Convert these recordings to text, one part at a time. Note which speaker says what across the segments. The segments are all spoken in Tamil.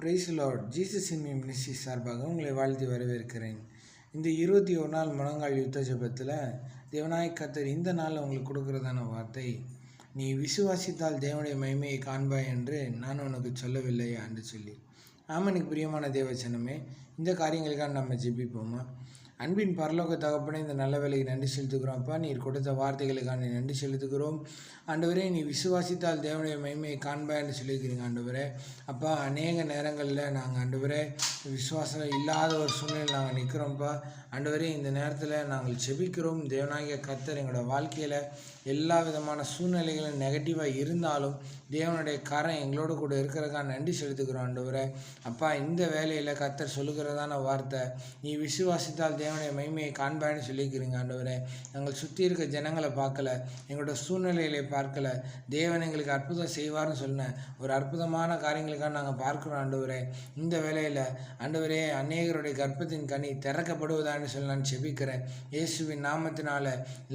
Speaker 1: Price lord. Jesus in me ministry சார்பாக உங்களை வாழ்த்தி வரவேற்கிறேன். இந்த 21 நாள் முழங்கால் யுத்த ஜெபத்தில் தேவனாய் கர்த்தர் இந்த நாளில் உங்களுக்கு கொடுக்குறதான வார்த்தை, நீ விசுவாசித்தால் தேவனுடைய மகிமையை காண்பாய் என்று நான் உனக்கு சொல்லவில்லையா என்று சொல்லி. எனக்கு பிரியமான தேவச்சனமே, இந்த காரியங்களுக்காக நம்ம ஜெபிப்போமா? அன்பின் பரலோக தகப்பனே, இந்த நல்ல வேலைக்கு நன்றி செலுத்துகிறோம். அப்பா, நீர் கொடுத்த வார்த்தைகளுக்கான நன்றி செலுத்துகிறோம். ஆண்டவரே, நீ விசுவாசித்தால் தேவனுடைய மகிமையை காண்பாய் என்று சொல்லியிருக்கிறீங்க. ஆண்டவரே அப்பா, அநேக நேரங்களில் நாங்கள் ஆண்டவரே விசுவாசம் இல்லாத ஒரு சூழ்நிலையில் நாங்கள் நிற்கிறோம்ப்பா. ஆண்டவரே, இந்த நேரத்தில் நாங்கள் செபிக்கிறோம். தேவனாகிய கர்த்தர் எங்களோட வாழ்க்கையில் எல்லா விதமான சூழ்நிலைகளும் நெகட்டிவாக இருந்தாலும் தேவனுடைய கரம் எங்களோடு கூட இருக்கிறதுக்காக நன்றி செலுத்துக்கிறோம். ஆண்டவரே அப்பா, இந்த வேலையில் கர்த்தர் சொல்லுகிறதான வார்த்தை, நீ விசுவாசித்தால் தேவனுடைய மகிமையை காண்பாய்ன்னு சொல்லிக்கிறீங்க. ஆண்டவரே, நாங்கள் சுற்றி இருக்க ஜனங்களை பார்க்கல, எங்களோட சூழ்நிலைகளை பார்க்கல, தேவன் எங்களுக்கு அற்புதம் செய்வார்னு சொன்ன ஒரு அற்புதமான காரியங்களுக்காக நாங்கள் பார்க்குறோம். ஆண்டவரே, இந்த வேலையில் ஆண்டவரே அநேகருடைய கர்ப்பத்தின் கனி திறக்கப்படுவதான்னு சொல்லி நான் செபிக்கிறேன். இயேசுவின் நாமத்தினால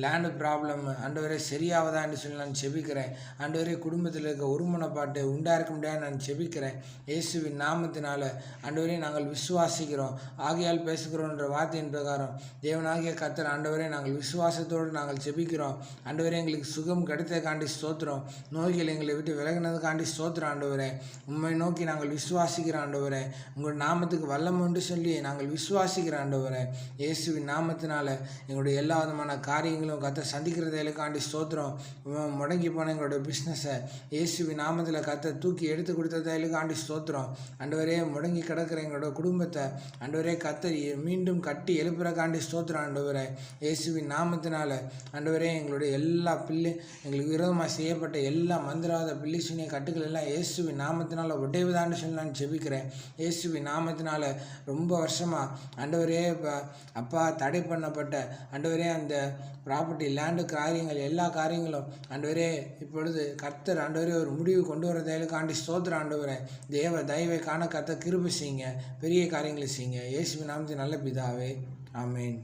Speaker 1: லேண்டு ப்ராப்ளம் ஆண்டவரே சரியாவதா என்று சொல்லி நான் செபிக்கிறேன். ஆண்டவரே, குடும்பத்தில் இருக்க ஒருமனப்பாட்டு உண்டாயிருக்க முடியாது நான் செபிக்கிறேன். இயேசுவின் நாமத்தினால ஆண்டவரே நாங்கள் விசுவாசிக்கிறோம், ஆகையால் பேசுகிறோன்ற வார்த்தையின் பிரகாரம் தேவனாகிய கர்த்தர் ஆண்டவரே நாங்கள் விசுவாசத்தோடு நாங்கள் செபிக்கிறோம். ஆண்டவரே, எங்களுக்கு சுகம் கிடைத்ததுக்காண்டி ஸ்தோத்திரம், நோய்கள் எங்களை விட்டு விலகினதுக்காண்டி ஸ்தோத்திரம். ஆண்டவரே, உண்மை நோக்கி நாங்கள் விசுவாசிக்கிறோம். ஆண்டவரே, உங்கள் நாமத்துக்கு வல்லம் என்று சொல்லி நாங்கள் விசுவாசிக்கிறோம். ஆண்டவரே, இயேசுவின் நாமத்தினால எங்களுடைய எல்லா விதமான காரியங்களும் கர்த்தர் சந்திக்கிறதைகளுக்காண்டி ஸ்தோத்திரம். முடங்கி போன எங்களுடைய பிஸ்னஸை இயேசுவின் நாமத்தில் கர்த்தர் தூக்கி எடுத்து கொடுத்ததைகளுக்காண்டி ஸ்தோத்திரம். ஆண்டவரே, முடங்கி கிடக்கிற எங்களோட குடும்பத்தை ஆண்டவரே கர்த்தர் மீண்டும் கட்டி எழுப்புறக்காண்டி ஸ்தோத்திரம். ஆண்டவரே, இயேசுவின் நாமத்தினால ஆண்டவரே எங்களுடைய எல்லா எங்களுக்கு விரோதமாக செய்யப்பட்ட எல்லா மந்திராத பில்லிசூனிய கட்டுகள் எல்லாம் இயேசுவின் நாமத்தினால உடைவதான்னு சொல்லி நான் ஜெபிக்கிறேன். இயேசுவின் நாமத்தினால ரொம்ப வருஷமாக ஆண்டவரே அப்பா தடை பண்ணப்பட்ட ஆண்டவரே அந்த ப்ராப்பர்ட்டி லேண்டு காரியங்கள் எல்லா காரியங்களும் ஆண்டவரே இப்பொழுது கர்த்தர் ஆண்டவரே ஒரு முடிவு கொண்டு வரதைகளுக்காண்டி ஸ்தோத்திரம். ஆண்டவரே, தேவ தயவை காண கர்த்தர் கிருபை செய்யுங்க, பெரிய காரியங்களை செய்யுங்க. இயேசுவின் நாமத்தின் நல்ல பிதாவே, ஆமேன்.